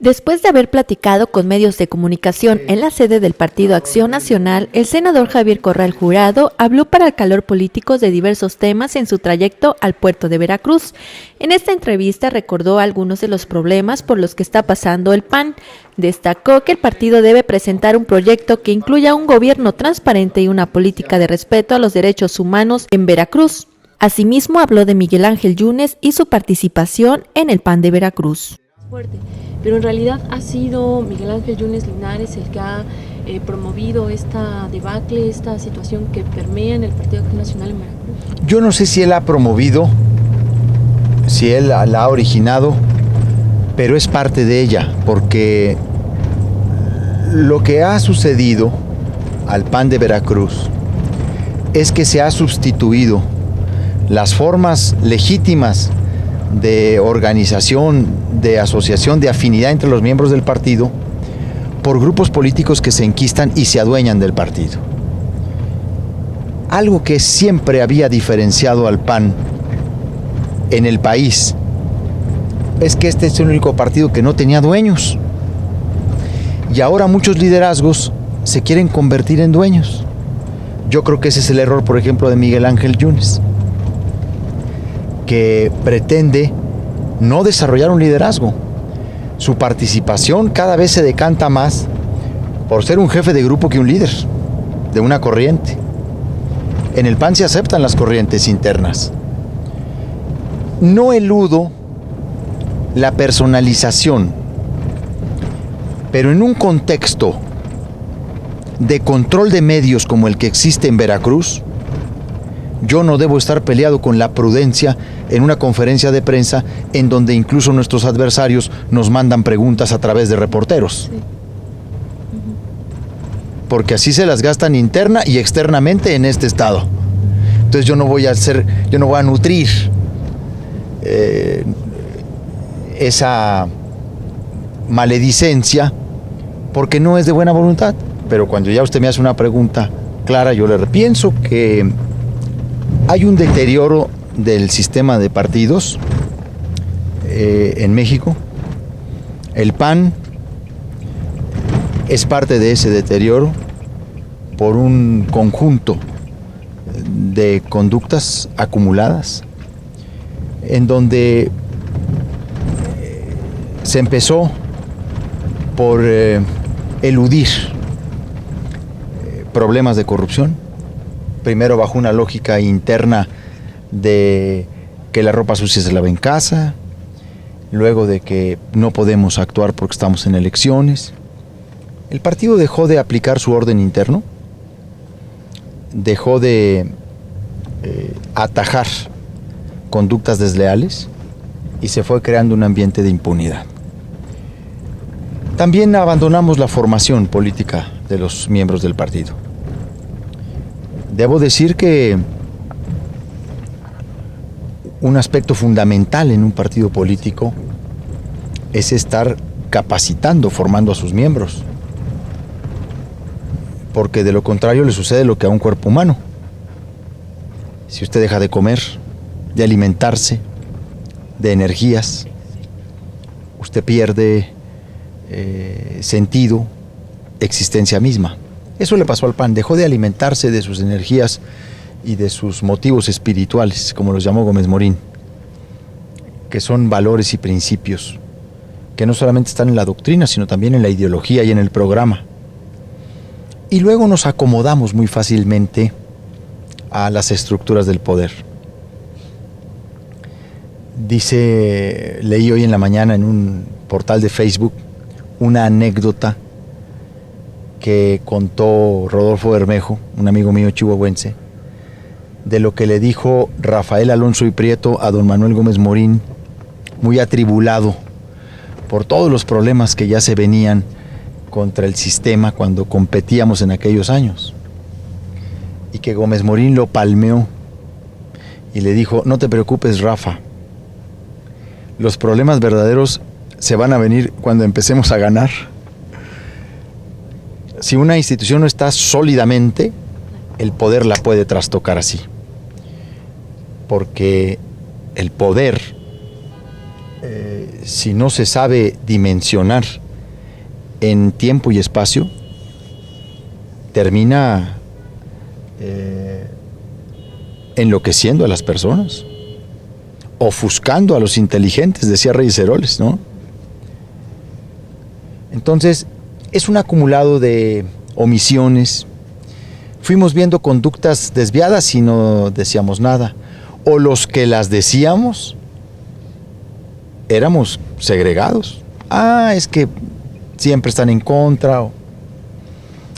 Después de haber platicado con medios de comunicación en la sede del Partido Acción Nacional, el senador Javier Corral Jurado habló para el calor político de diversos temas en su trayecto al puerto de Veracruz. En esta entrevista recordó algunos de los problemas por los que está pasando el PAN. Destacó que el partido debe presentar un proyecto que incluya un gobierno transparente y una política de respeto a los derechos humanos en Veracruz. Asimismo, habló de Miguel Ángel Yunes y su participación en el PAN de Veracruz. Pero en realidad ha sido Miguel Ángel Yunes Linares el que ha promovido esta debacle, esta situación que permea en el Partido Acción Nacional en Veracruz. Yo no sé si él ha promovido, si él la ha originado, pero es parte de ella, porque lo que ha sucedido al PAN de Veracruz es que se ha sustituido las formas legítimas de organización, de asociación, de afinidad entre los miembros del partido por grupos políticos que se enquistan y se adueñan del partido. Algo que siempre había diferenciado al PAN en el país es que este es el único partido que no tenía dueños. Y ahora muchos liderazgos se quieren convertir en dueños. Yo creo que ese es el error, por ejemplo, de Miguel Ángel Yunes, que pretende no desarrollar un liderazgo. Su participación cada vez se decanta más por ser un jefe de grupo que un líder de una corriente. En el PAN se aceptan las corrientes internas. No eludo la personalización, pero en un contexto de control de medios como el que existe en Veracruz, yo no debo estar peleado con la prudencia en una conferencia de prensa en donde incluso nuestros adversarios nos mandan preguntas a través de reporteros. Sí. Porque así se las gastan interna y externamente en este estado. Entonces yo no voy a nutrir esa maledicencia porque no es de buena voluntad. Pero cuando ya usted me hace una pregunta clara, yo le pienso que hay un deterioro del sistema de partidos en México. El PAN es parte de ese deterioro por un conjunto de conductas acumuladas en donde se empezó por eludir problemas de corrupción. Primero bajo una lógica interna de que la ropa sucia se lava en casa, luego de que no podemos actuar porque estamos en elecciones. El partido dejó de aplicar su orden interno, dejó de atajar conductas desleales y se fue creando un ambiente de impunidad. También abandonamos la formación política de los miembros del partido. Debo decir que un aspecto fundamental en un partido político es estar capacitando, formando a sus miembros. Porque de lo contrario le sucede lo que a un cuerpo humano. Si usted deja de comer, de alimentarse, de energías, usted pierde sentido, existencia misma. Eso le pasó al PAN, dejó de alimentarse de sus energías y de sus motivos espirituales, como los llamó Gómez Morín, que son valores y principios que no solamente están en la doctrina, sino también en la ideología y en el programa. Y luego nos acomodamos muy fácilmente a las estructuras del poder. Leí hoy en la mañana en un portal de Facebook una anécdota que contó Rodolfo Bermejo, un amigo mío chihuahuense, de lo que le dijo Rafael Alonso y Prieto a don Manuel Gómez Morín, muy atribulado por todos los problemas que ya se venían contra el sistema cuando competíamos en aquellos años. Y que Gómez Morín lo palmeó y le dijo: no te preocupes, Rafa, los problemas verdaderos se van a venir cuando empecemos a ganar. Si una institución no está sólidamente, el poder la puede trastocar así. Porque el poder si no se sabe dimensionar en tiempo y espacio, termina enloqueciendo a las personas, ofuscando a los inteligentes, decía Reyes Heroles, ¿no? Entonces, es un acumulado de omisiones. Fuimos viendo conductas desviadas y no decíamos nada. O los que las decíamos, éramos segregados. Es que siempre están en contra.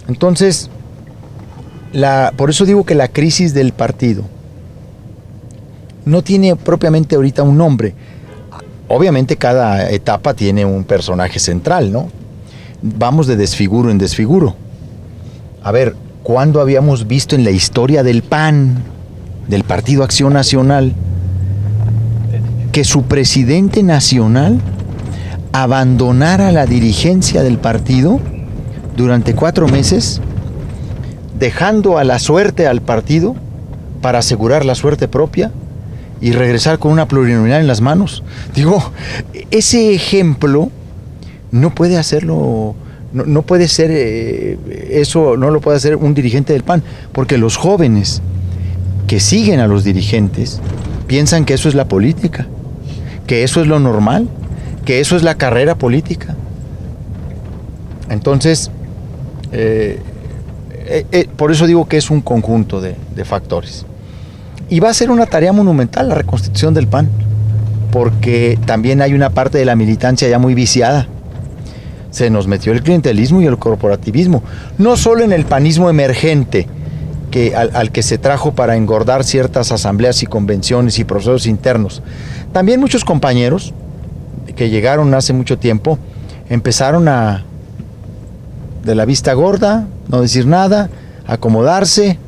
Entonces, por eso digo que la crisis del partido no tiene propiamente ahorita un nombre. Obviamente cada etapa tiene un personaje central, ¿no? Vamos de desfiguro en desfiguro. A ver, ¿cuándo habíamos visto en la historia del PAN, del Partido Acción Nacional, que su presidente nacional abandonara la dirigencia del partido durante 4 meses, dejando a la suerte al partido para asegurar la suerte propia y regresar con una plurinominal en las manos? Digo, ese ejemplo no puede hacerlo, no puede ser eso, no lo puede hacer un dirigente del PAN, porque los jóvenes que siguen a los dirigentes piensan que eso es la política, que eso es lo normal, que eso es la carrera política. Entonces, por eso digo que es un conjunto de factores. Y va a ser una tarea monumental la reconstitución del PAN, porque también hay una parte de la militancia ya muy viciada. Se nos metió el clientelismo y el corporativismo, no solo en el panismo emergente, al que se trajo para engordar ciertas asambleas y convenciones y procesos internos. También muchos compañeros que llegaron hace mucho tiempo empezaron de la vista gorda, no decir nada, acomodarse.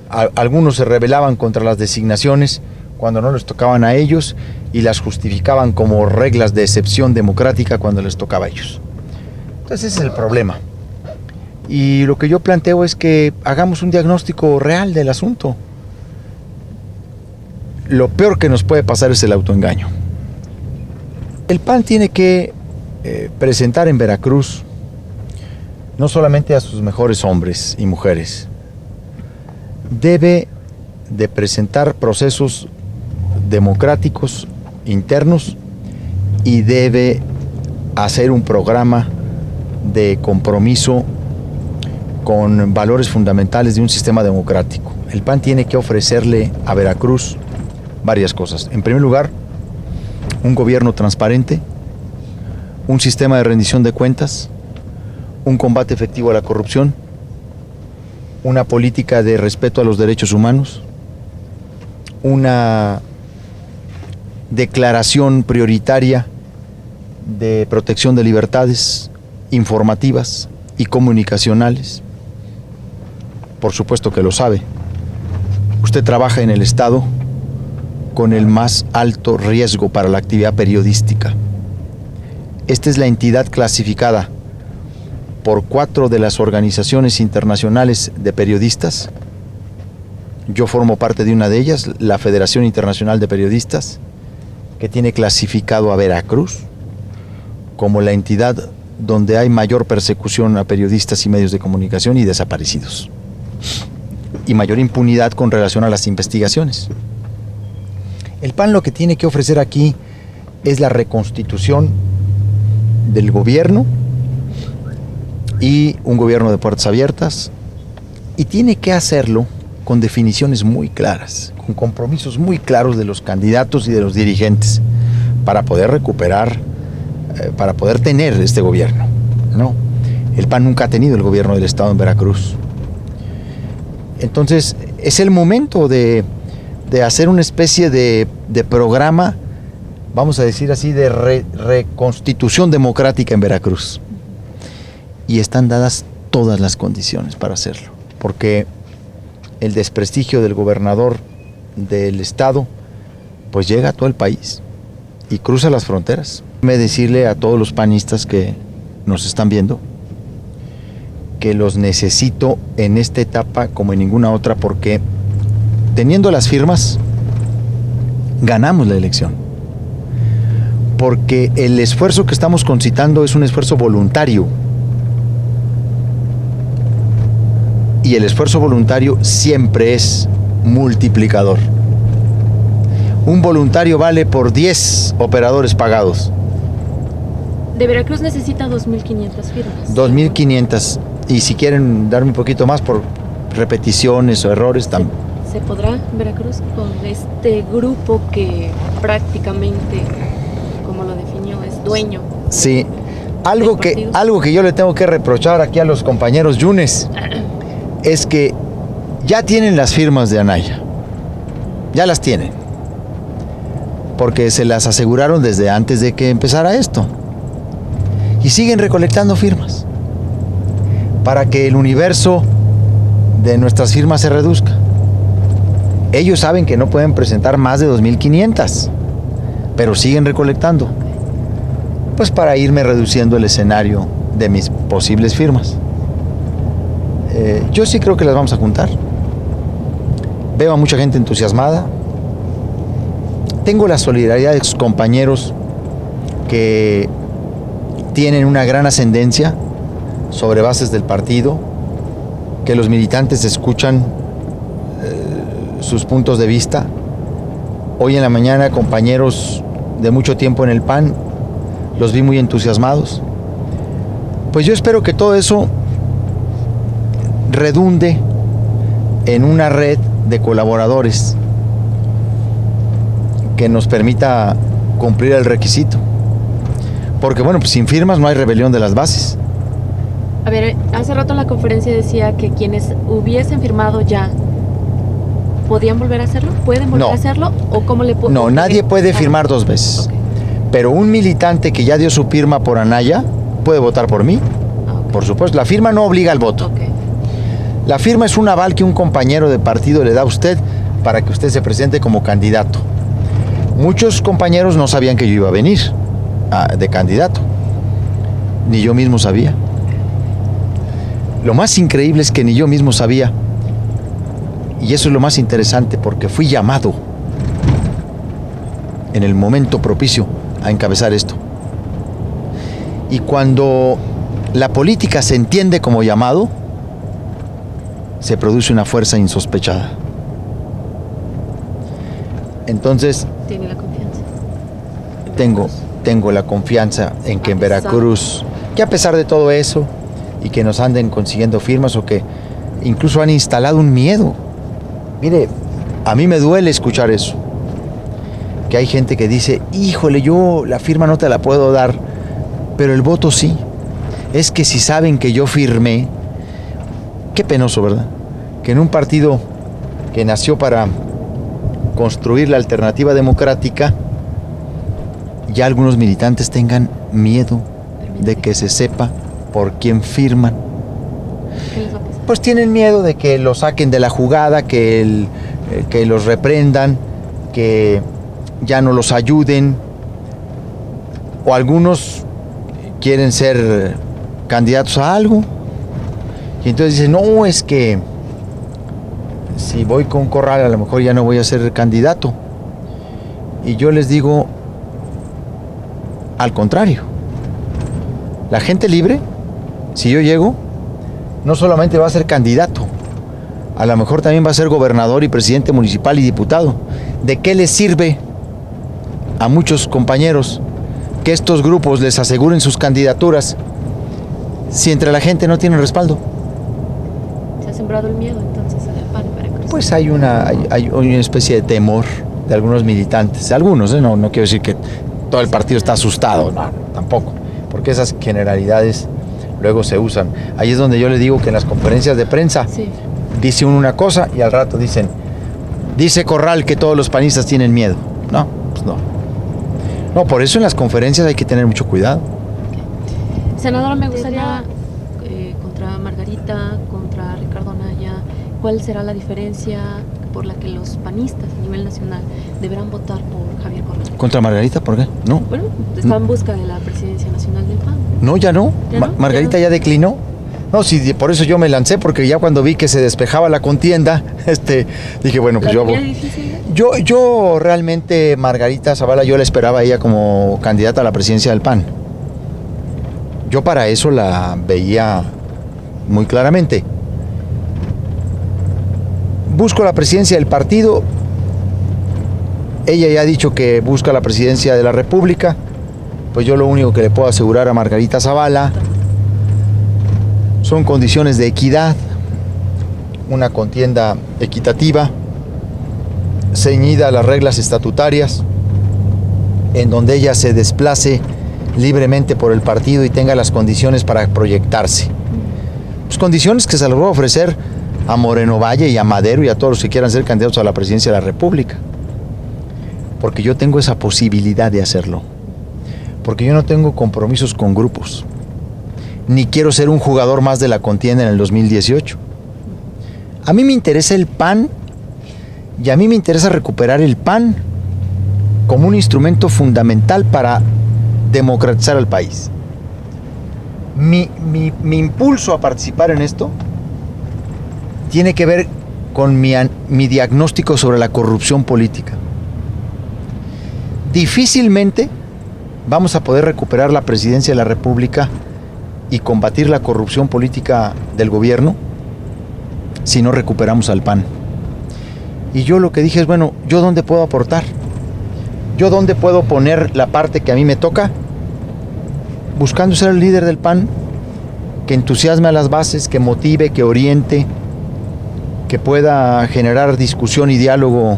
Algunos se rebelaban contra las designaciones cuando no les tocaban a ellos y las justificaban como reglas de excepción democrática cuando les tocaba a ellos. Entonces ese es el problema. Y lo que yo planteo es que hagamos un diagnóstico real del asunto. Lo peor que nos puede pasar es el autoengaño. El PAN tiene que presentar en Veracruz no solamente a sus mejores hombres y mujeres, debe de presentar procesos democráticos internos y debe hacer un programa de compromiso con valores fundamentales de un sistema democrático. El PAN tiene que ofrecerle a Veracruz varias cosas. En primer lugar, un gobierno transparente, un sistema de rendición de cuentas, un combate efectivo a la corrupción, una política de respeto a los derechos humanos, una declaración prioritaria de protección de libertades informativas y comunicacionales. Por supuesto que lo sabe. Usted trabaja en el Estado con el más alto riesgo para la actividad periodística. Esta es la entidad clasificada por 4 de las organizaciones internacionales de periodistas. Yo formo parte de una de ellas, la Federación Internacional de Periodistas, que tiene clasificado a Veracruz como la entidad donde hay mayor persecución a periodistas y medios de comunicación y desaparecidos, y mayor impunidad con relación a las investigaciones. El PAN lo que tiene que ofrecer aquí es la reconstitución del gobierno y un gobierno de puertas abiertas, y tiene que hacerlo con definiciones muy claras, con compromisos muy claros de los candidatos y de los dirigentes para poder recuperar, para poder tener este gobierno, ¿no? El PAN nunca ha tenido el gobierno del Estado en Veracruz. Entonces es el momento de hacer una especie de programa, vamos a decir así, de reconstitución democrática en Veracruz. Y están dadas todas las condiciones para hacerlo, porque el desprestigio del gobernador del Estado pues llega a todo el país y cruza las fronteras. Me decirle a todos los panistas que nos están viendo que los necesito en esta etapa como en ninguna otra, porque teniendo las firmas ganamos la elección. porque el esfuerzo que estamos concitando es un esfuerzo voluntario. Y el esfuerzo voluntario siempre es multiplicador. Un voluntario vale por 10 operadores pagados. De Veracruz necesita 2.500 firmas. 2.500. Y si quieren darme un poquito más por repeticiones o errores, también. ¿Se podrá Veracruz con este grupo que prácticamente, como lo definió, es dueño? Sí. Algo que yo le tengo que reprochar aquí a los compañeros Yunes es que ya tienen las firmas de Anaya. Ya las tienen. Porque se las aseguraron desde antes de que empezara esto. Y siguen recolectando firmas para que el universo de nuestras firmas se reduzca. Ellos saben que no pueden presentar más de 2.500, pero siguen recolectando, pues para irme reduciendo el escenario de mis posibles firmas. Yo sí creo que las vamos a juntar. Veo a mucha gente entusiasmada. Tengo la solidaridad de sus compañeros que tienen una gran ascendencia sobre bases del partido, que los militantes escuchan sus puntos de vista. Hoy en la mañana, compañeros de mucho tiempo en el PAN, los vi muy entusiasmados. Pues yo espero que todo eso redunde en una red de colaboradores que nos permita cumplir el requisito. Porque bueno, pues sin firmas no hay rebelión de las bases. A ver, hace rato en la conferencia decía que quienes hubiesen firmado ya, ¿podían volver a hacerlo? ¿Pueden volver a hacerlo? ¿O cómo le pueden? No, nadie puede firmar dos veces. Okay. Pero un militante que ya dio su firma por Anaya puede votar por mí. Okay. Por supuesto, la firma no obliga al voto. Okay. La firma es un aval que un compañero de partido le da a usted para que usted se presente como candidato. Muchos compañeros no sabían que yo iba a venir de candidato. Ni yo mismo sabía. Lo más increíble es que ni yo mismo sabía. Y eso es lo más interesante, porque fui llamado en el momento propicio a encabezar esto. Y cuando la política se entiende como llamado, se produce una fuerza insospechada. Entonces, ¿tiene la confianza? Tengo la confianza en que en Veracruz, que a pesar de todo eso, y que nos anden consiguiendo firmas o que incluso han instalado un miedo. Mire, a mí me duele escuchar eso. Que hay gente que dice, híjole, yo la firma no te la puedo dar, pero el voto sí. Es que si saben que yo firmé, qué penoso, ¿verdad? Que en un partido que nació para construir la alternativa democrática, ya algunos militantes tengan miedo de que se sepa por quién firman. ¿Qué les va a pasar? Pues tienen miedo de que los saquen de la jugada, que los reprendan, que ya no los ayuden. O algunos quieren ser candidatos a algo. Y entonces dicen, no, es que si voy con Corral a lo mejor ya no voy a ser candidato. Y yo les digo, al contrario. La gente libre, si yo llego, no solamente va a ser candidato, a lo mejor también va a ser gobernador y presidente municipal y diputado. ¿De qué les sirve a muchos compañeros que estos grupos les aseguren sus candidaturas si entre la gente no tienen respaldo? Se ha sembrado el miedo entonces en el PAN en Veracruz. Pues hay una especie de temor de algunos militantes, algunos, no quiero decir que todo el partido está asustado, no, tampoco, porque esas generalidades luego se usan. Ahí es donde yo le digo que en las conferencias de prensa dice uno una cosa y al rato dicen, dice Corral que todos los panistas tienen miedo. No, pues no. No, por eso en las conferencias hay que tener mucho cuidado. Okay. Senadora, me gustaría, contra Margarita, contra Ricardo Anaya, ¿cuál será la diferencia por la que los panistas a nivel nacional deberán votar por Javier Corral? ¿Contra Margarita? ¿Por qué? No. Bueno, está en busca de la presidencia nacional del PAN. No, ya no. ¿Ya no? Margarita ya declinó. No, sí, por eso yo me lancé, porque ya cuando vi que se despejaba la contienda, dije, bueno, pues yo realmente, Margarita Zavala, yo la esperaba a ella como candidata a la presidencia del PAN. Yo para eso la veía muy claramente. Busco la presidencia del partido. Ella ya ha dicho que busca la presidencia de la República. Pues yo lo único que le puedo asegurar a Margarita Zavala son condiciones de equidad, una contienda equitativa, ceñida a las reglas estatutarias, en donde ella se desplace libremente por el partido y tenga las condiciones para proyectarse. Pues condiciones que se las voy a ofrecer a Moreno Valle y a Madero y a todos los que quieran ser candidatos a la presidencia de la República. Porque yo tengo esa posibilidad de hacerlo. Porque yo no tengo compromisos con grupos. Ni quiero ser un jugador más de la contienda en el 2018. A mí me interesa el PAN y a mí me interesa recuperar el PAN como un instrumento fundamental para democratizar al país. Mi impulso a participar en esto tiene que ver con mi diagnóstico sobre la corrupción política. Difícilmente vamos a poder recuperar la presidencia de la República y combatir la corrupción política del gobierno si no recuperamos al PAN. Y yo lo que dije es, bueno, ¿yo dónde puedo aportar? ¿Yo dónde puedo poner la parte que a mí me toca? Buscando ser el líder del PAN, que entusiasme a las bases, que motive, que oriente, que pueda generar discusión y diálogo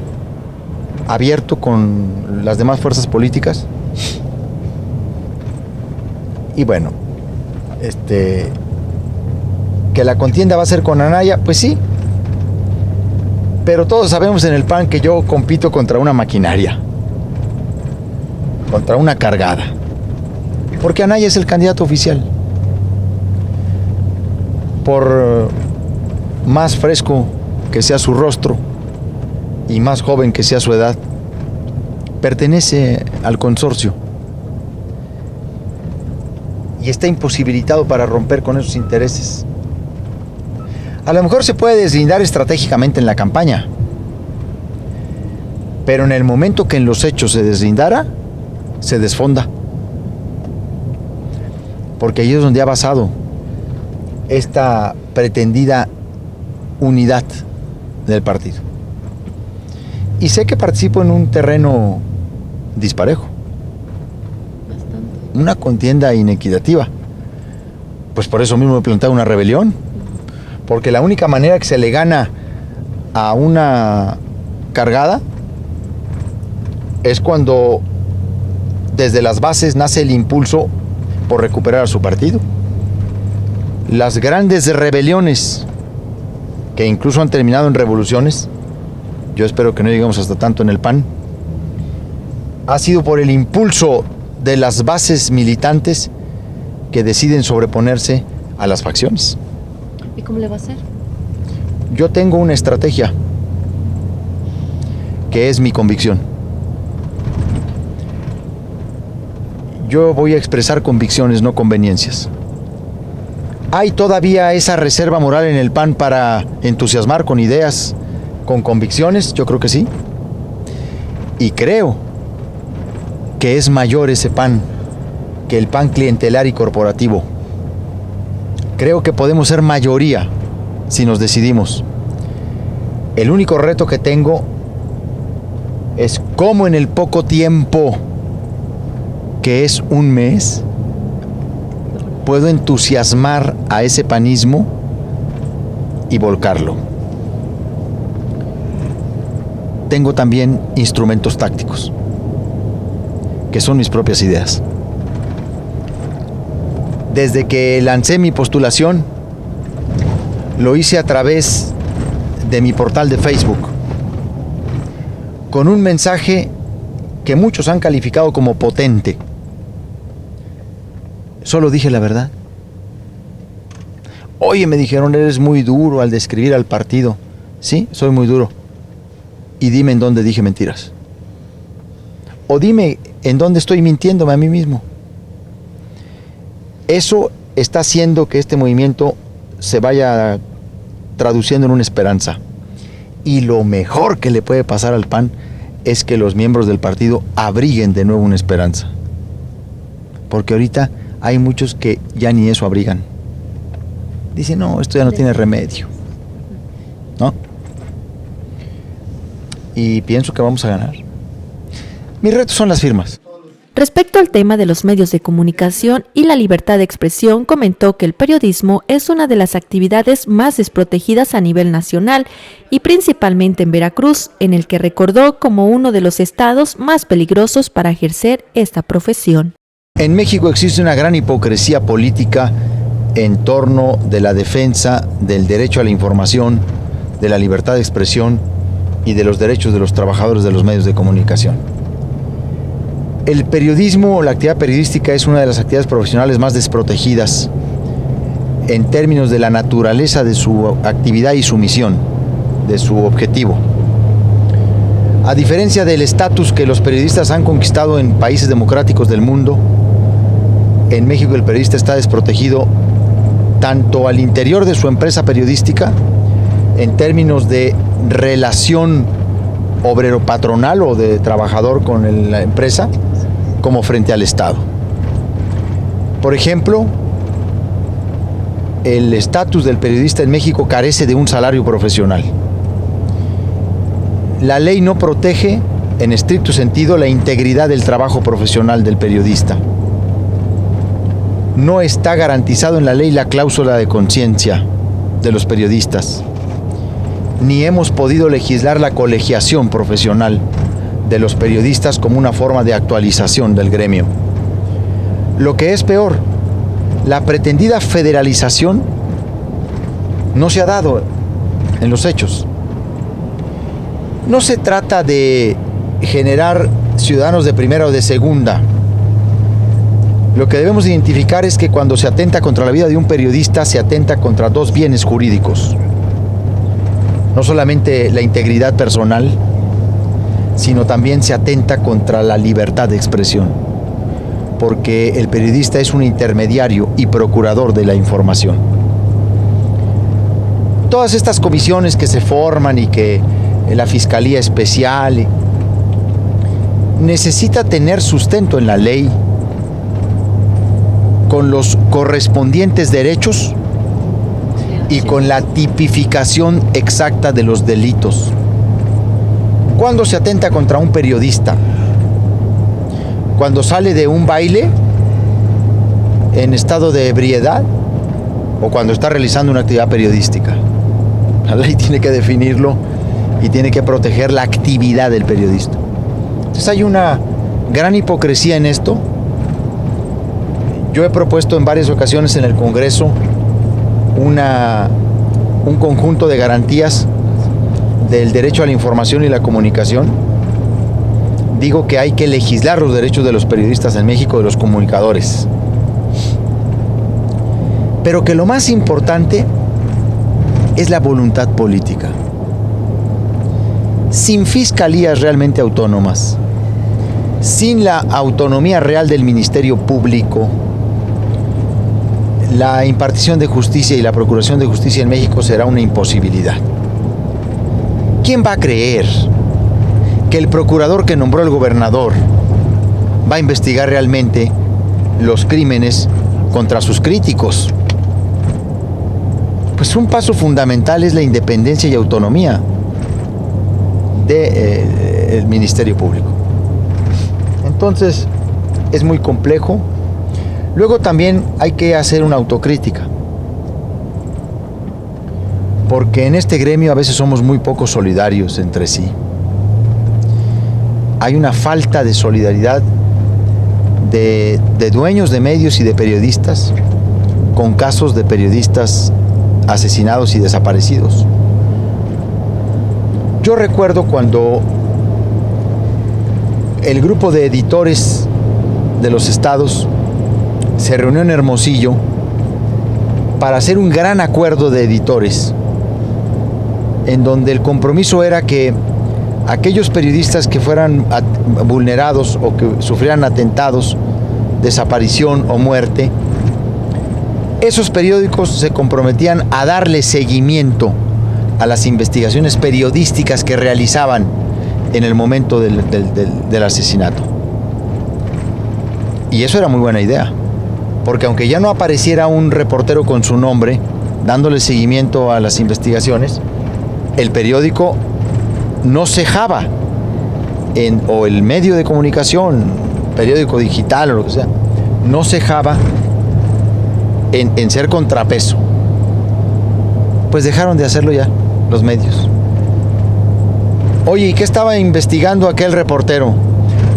abierto con las demás fuerzas políticas. Y bueno, que la contienda va a ser con Anaya, pues sí. Pero todos sabemos en el PAN que yo compito contra una maquinaria, contra una cargada. Porque Anaya es el candidato oficial. Por más fresco que sea su rostro y más joven que sea su edad, pertenece al consorcio. Y está imposibilitado para romper con esos intereses. A lo mejor se puede deslindar estratégicamente en la campaña, pero en el momento que en los hechos se deslindara, se desfonda. Porque ahí es donde ha basado esta pretendida unidad del partido. Y sé que participo en un terreno disparejo. Una contienda inequitativa. Pues por eso mismo he planteado una rebelión. Porque la única manera que se le gana a una cargada es cuando desde las bases nace el impulso por recuperar a su partido. Las grandes rebeliones, que incluso han terminado en revoluciones, yo espero que no lleguemos hasta tanto en el PAN, ha sido por el impulso de las bases militantes que deciden sobreponerse a las facciones. ¿Y cómo le va a hacer? Yo tengo una estrategia que es mi convicción. Yo voy a expresar convicciones, no conveniencias. ¿Hay todavía esa reserva moral en el PAN para entusiasmar con ideas, con convicciones? Yo creo que sí. Y creo que es mayor ese PAN que el PAN clientelar y corporativo. Creo que podemos ser mayoría si nos decidimos. El único reto que tengo es cómo en el poco tiempo, que es un mes, puedo entusiasmar a ese panismo y volcarlo. Tengo también instrumentos tácticos, que son mis propias ideas. Desde que lancé mi postulación, lo hice a través de mi portal de Facebook, con un mensaje que muchos han calificado como potente. Solo dije la verdad. Oye, me dijeron, eres muy duro al describir al partido. Sí, soy muy duro. Y dime en dónde dije mentiras. O dime en dónde estoy mintiéndome a mí mismo. Eso está haciendo que este movimiento se vaya traduciendo en una esperanza. Y lo mejor que le puede pasar al PAN es que los miembros del partido abriguen de nuevo una esperanza. Porque ahorita hay muchos que ya ni eso abrigan. Dicen, no, esto ya no tiene remedio, ¿no? Y pienso que vamos a ganar. Mis retos son las firmas. Respecto al tema de los medios de comunicación y la libertad de expresión, comentó que el periodismo es una de las actividades más desprotegidas a nivel nacional y principalmente en Veracruz, en el que recordó como uno de los estados más peligrosos para ejercer esta profesión. En México existe una gran hipocresía política en torno de la defensa del derecho a la información, de la libertad de expresión y de los derechos de los trabajadores de los medios de comunicación. El periodismo, la actividad periodística es una de las actividades profesionales más desprotegidas en términos de la naturaleza de su actividad y su misión, de su objetivo. A diferencia del estatus que los periodistas han conquistado en países democráticos del mundo, en México el periodista está desprotegido tanto al interior de su empresa periodística, en términos de relación obrero-patronal o de trabajador con la empresa, como frente al Estado. Por ejemplo, el estatus del periodista en México carece de un salario profesional. La ley no protege, en estricto sentido, la integridad del trabajo profesional del periodista. No está garantizado en la ley la cláusula de conciencia de los periodistas, ni hemos podido legislar la colegiación profesional de los periodistas como una forma de actualización del gremio. Lo que es peor, la pretendida federalización no se ha dado en los hechos. No se trata de generar ciudadanos de primera o de segunda. Lo que debemos identificar es que cuando se atenta contra la vida de un periodista, se atenta contra dos bienes jurídicos. No solamente la integridad personal, sino también se atenta contra la libertad de expresión, porque el periodista es un intermediario y procurador de la información. Todas estas comisiones que se forman y que la Fiscalía Especial necesita tener sustento en la ley, con los correspondientes derechos y con la tipificación exacta de los delitos. ¿Cuándo se atenta contra un periodista? ¿Cuando sale de un baile en estado de ebriedad o cuando está realizando una actividad periodística? La ley tiene que definirlo y tiene que proteger la actividad del periodista. Entonces hay una gran hipocresía en esto. Yo he propuesto en varias ocasiones en el Congreso un conjunto de garantías del derecho a la información y la comunicación. Digo que hay que legislar los derechos de los periodistas en México, de los comunicadores. Pero que lo más importante es la voluntad política. Sin fiscalías realmente autónomas, sin la autonomía real del Ministerio Público, la impartición de justicia y la procuración de justicia en México será una imposibilidad. ¿Quién va a creer que el procurador que nombró el gobernador va a investigar realmente los crímenes contra sus críticos? Pues un paso fundamental es la independencia y autonomía del Ministerio Público. Entonces, es muy complejo. Luego también hay que hacer una autocrítica, porque en este gremio a veces somos muy poco solidarios entre sí. Hay una falta de solidaridad de dueños de medios y de periodistas con casos de periodistas asesinados y desaparecidos. Yo recuerdo cuando el grupo de editores de los estados se reunió en Hermosillo para hacer un gran acuerdo de editores, en donde el compromiso era que aquellos periodistas que fueran vulnerados o que sufrieran atentados, desaparición o muerte, esos periódicos se comprometían a darle seguimiento a las investigaciones periodísticas que realizaban en el momento del asesinato. Y eso era muy buena idea, porque aunque ya no apareciera un reportero con su nombre dándole seguimiento a las investigaciones, el periódico no cejaba, o el medio de comunicación, periódico digital o lo que sea, no cejaba en ser contrapeso. Pues dejaron de hacerlo ya los medios. Oye, ¿y qué estaba investigando aquel reportero?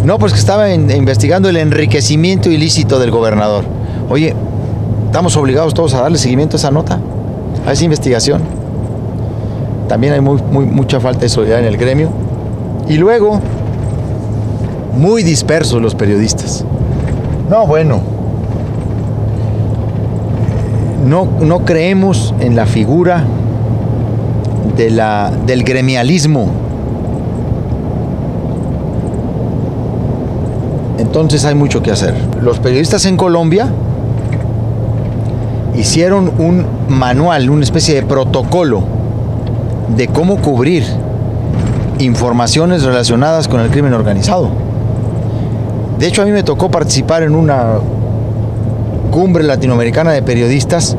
No, pues que estaba investigando el enriquecimiento ilícito del gobernador. Oye, estamos obligados todos a darle seguimiento a esa nota, a esa investigación. También hay mucha falta de solidaridad en el gremio. Y luego, muy dispersos los periodistas. No, bueno, no creemos en la figura del gremialismo. Entonces hay mucho que hacer. Los periodistas en Colombia hicieron un manual, una especie de protocolo de cómo cubrir informaciones relacionadas con el crimen organizado. De hecho, a mí me tocó participar en una cumbre latinoamericana de periodistas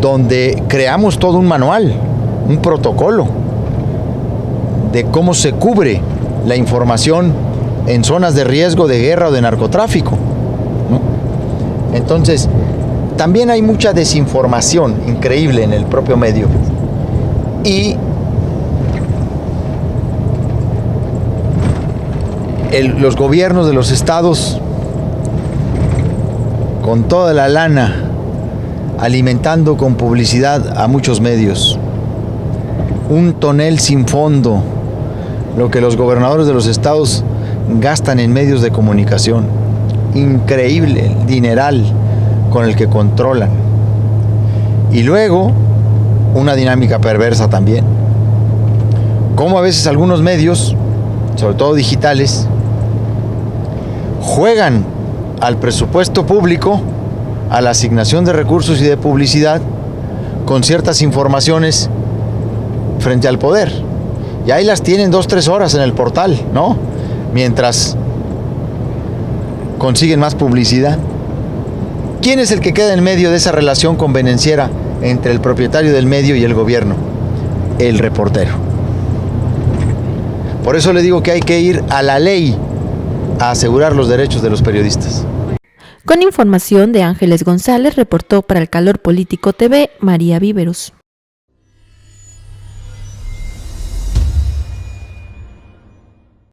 donde creamos todo un manual, un protocolo de cómo se cubre la información en zonas de riesgo de guerra o de narcotráfico, ¿no? Entonces, también hay mucha desinformación increíble en el propio medio. Y los gobiernos de los estados, con toda la lana, alimentando con publicidad a muchos medios. Un tonel sin fondo, lo que los gobernadores de los estados gastan en medios de comunicación. Increíble el dineral con el que controlan. Y luego, una dinámica perversa también. Como a veces algunos medios, sobre todo digitales, juegan al presupuesto público, a la asignación de recursos y de publicidad, con ciertas informaciones frente al poder. Y ahí las tienen 2-3 horas en el portal, ¿no? Mientras consiguen más publicidad. ¿Quién es el que queda en medio de esa relación convenenciera entre el propietario del medio y el gobierno? El reportero. Por eso le digo que hay que ir a la ley a asegurar los derechos de los periodistas. Con información de Ángeles González, reportó para El Calor Político TV, María Víveros.